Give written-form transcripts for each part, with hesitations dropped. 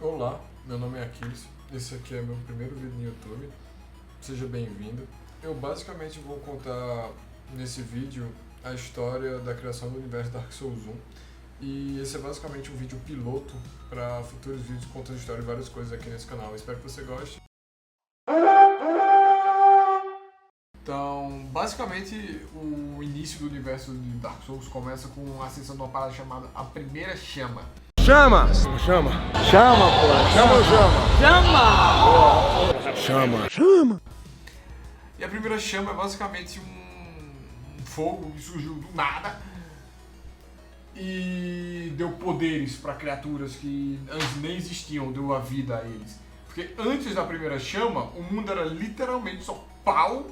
Olá, meu nome é Aquiles, esse aqui é meu primeiro vídeo no YouTube, seja bem-vindo. Eu basicamente vou contar nesse vídeo a história da criação do universo Dark Souls 1 e esse é basicamente um vídeo piloto para futuros vídeos contando história e várias coisas aqui nesse canal. Eu espero que você goste. Então, basicamente, o início do universo de Dark Souls começa com a ascensão de uma parada chamada A Primeira Chama. Chama! Chama! Chama, porra! Chama ou chama? Chama! Chama! E a primeira chama é basicamente um fogo que surgiu do nada e deu poderes para criaturas que antes nem existiam, deu a vida a eles. Porque antes da primeira chama, o mundo era literalmente só pau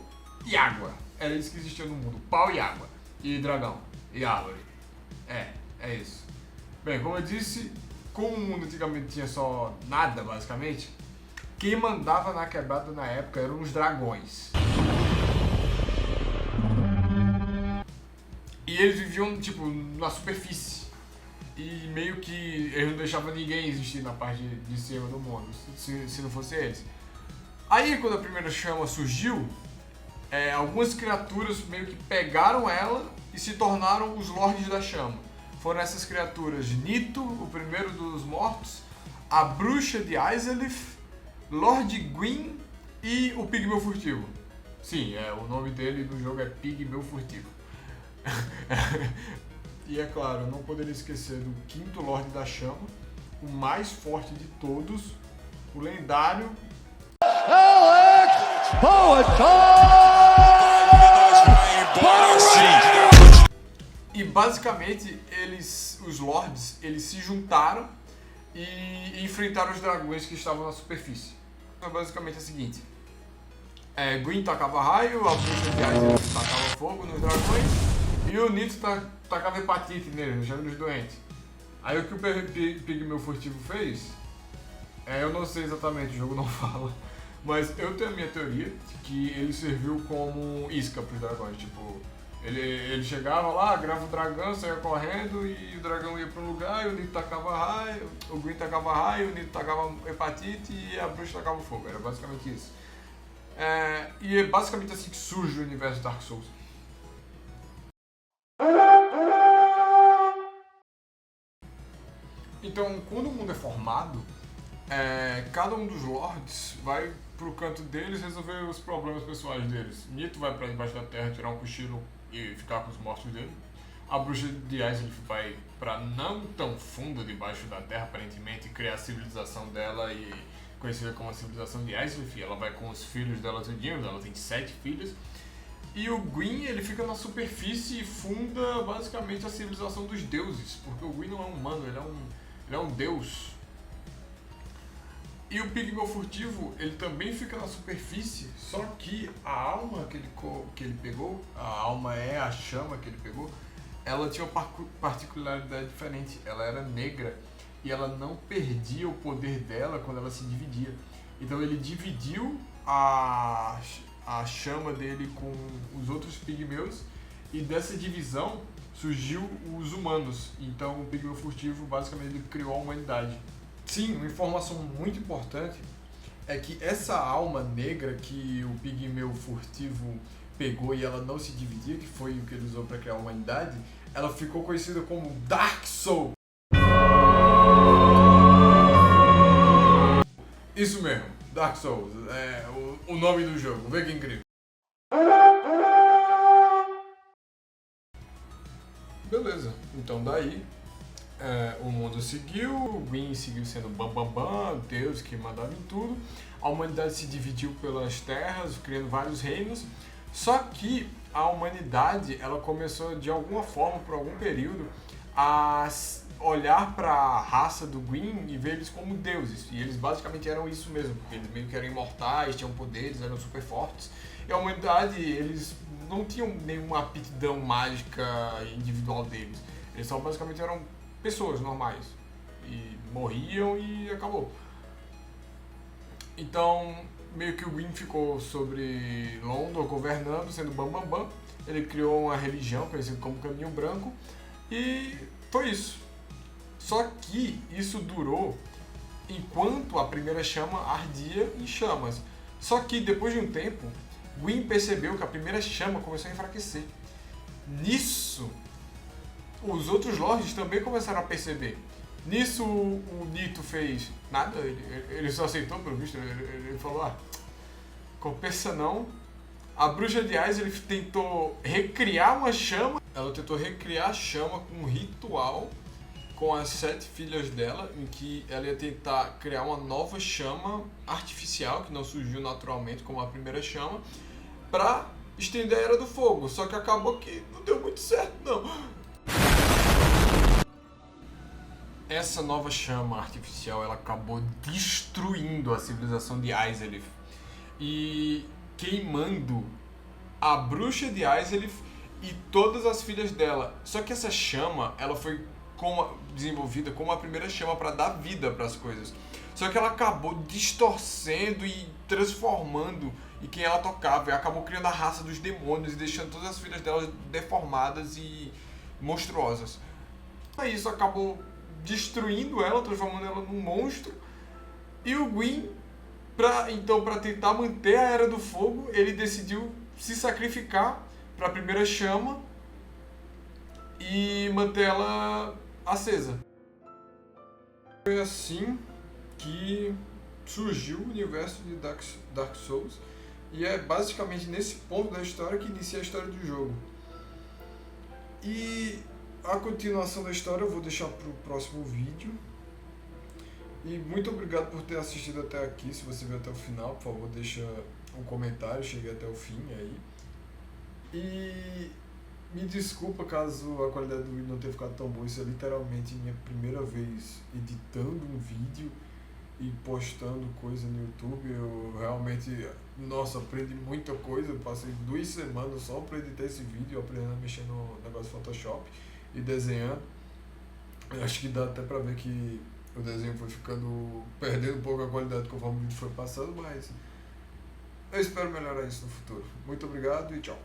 e água. Era isso que existia no mundo, pau e água. E dragão, e árvore. É isso. Bem, como eu disse, como o mundo antigamente tinha só nada, basicamente, quem mandava na quebrada na época eram os dragões. E eles viviam, tipo, na superfície. E meio que eles não deixavam ninguém existir na parte de cima do mundo, se não fosse eles. Aí, quando a primeira chama surgiu, algumas criaturas meio que pegaram ela e se tornaram os Lordes da Chama. Foram essas criaturas Nito, o primeiro dos mortos, a Bruxa de Izalith, Lord Gwyn e o Pigmeu Furtivo. Sim, o nome dele no jogo é Pigmeu Furtivo. E é claro, eu não poderia esquecer do quinto Lorde da Chama, o mais forte de todos, o lendário E basicamente os Lords, eles se juntaram e enfrentaram os dragões que estavam na superfície. Então, basicamente é o seguinte: Gwyn tacava raio, a Bruxa de Izalith tacava fogo nos dragões e o Nito tacava hepatite neles, deixando eles doentes. Aí o que o Pigmeu Furtivo fez, eu não sei exatamente, o jogo não fala, mas eu tenho a minha teoria de que ele serviu como isca para os dragões. Tipo, ele chegava lá, grava o dragão, saia correndo e o dragão ia para um lugar e o Nito tacava raio, o Gwyn tacava raio, o Nito tacava hepatite e a Bruxa tacava fogo. Era basicamente isso. E é basicamente assim que surge o universo Dark Souls. Então, quando o mundo é formado, cada um dos Lords vai pro canto deles resolver os problemas pessoais deles. Nito vai pra debaixo da terra tirar um cochilo e ficar com os mortos dele. A Bruxa de Izalith vai pra não tão fundo debaixo da terra, aparentemente, criar a civilização dela e conhecida como a civilização de Izalith. Ela vai com os filhos dela tudinho, ela tem 7 filhos. E o Gwyn, ele fica na superfície e funda basicamente a civilização dos deuses, porque o Gwyn não é um humano, ele é um deus. E o Pigmeu Furtivo, ele também fica na superfície, só que a alma que ele pegou, a alma é a chama que ele pegou, ela tinha uma particularidade diferente. Ela era negra e ela não perdia o poder dela quando ela se dividia. Então ele dividiu a chama dele com os outros pigmeus e dessa divisão surgiu os humanos. Então o Pigmeu Furtivo basicamente ele criou a humanidade. Sim, uma informação muito importante é que essa alma negra que o Pigmeu Furtivo pegou e ela não se dividia, que foi o que ele usou para criar a humanidade, ela ficou conhecida como Dark Soul. Isso mesmo, Dark Souls, é o nome do jogo, vê que incrível. Beleza, então daí o mundo seguiu, o Gwyn seguiu sendo bam, Deus que mandava em tudo. A humanidade se dividiu pelas terras, criando vários reinos. Só que a humanidade, ela começou de alguma forma, por algum período, a olhar para a raça do Gwyn e ver eles como deuses. E eles basicamente eram isso mesmo, porque eles meio que eram imortais, tinham poderes, eram super fortes. E a humanidade, eles não tinham nenhuma aptidão mágica individual deles. Eles só basicamente eram pessoas normais. E morriam e acabou. Então, meio que o Gwyn ficou sobre London, governando, sendo bam. Ele criou uma religião conhecida como Caminho Branco. E foi isso. Só que isso durou enquanto a primeira chama ardia em chamas. Só que depois de um tempo, Gwyn percebeu que a primeira chama começou a enfraquecer. Nisso, os outros lords também começaram a perceber. Nisso, o Nito fez nada, ele só aceitou pelo visto, ele falou, compensa não. A bruxa de Aizelith tentou recriar uma chama, ela tentou recriar a chama com um ritual com as 7 filhas dela, em que ela ia tentar criar uma nova chama artificial, que não surgiu naturalmente como a primeira chama, para estender a Era do Fogo. Só que acabou que não deu muito certo, não. Essa nova chama artificial, ela acabou destruindo a civilização de Aizelith e queimando a bruxa de Aizelith e todas as filhas dela. Só que essa chama, ela foi desenvolvida como a primeira chama para dar vida para as coisas. Só que ela acabou distorcendo e transformando em quem ela tocava. E acabou criando a raça dos demônios e deixando todas as filhas dela deformadas e monstruosas. Aí isso acabou destruindo ela, transformando ela num monstro. E o Gwyn, para tentar manter a Era do Fogo, ele decidiu se sacrificar para a primeira chama e manter ela acesa. Foi assim que surgiu o universo de Dark Souls, e é basicamente nesse ponto da história que inicia a história do jogo. E a continuação da história eu vou deixar para o próximo vídeo. E muito obrigado por ter assistido até aqui. Se você viu até o final, por favor, deixa um comentário, cheguei até o fim aí. E me desculpa caso a qualidade do vídeo não tenha ficado tão boa. Isso é literalmente minha primeira vez editando um vídeo e postando coisa no YouTube. Eu realmente, aprendi muita coisa. Eu passei 2 semanas só para editar esse vídeo, aprendendo a mexer no negócio de Photoshop e desenhando. Eu acho que dá até pra ver que o desenho foi perdendo um pouco a qualidade conforme o vídeo foi passando, mas eu espero melhorar isso no futuro. Muito obrigado e tchau.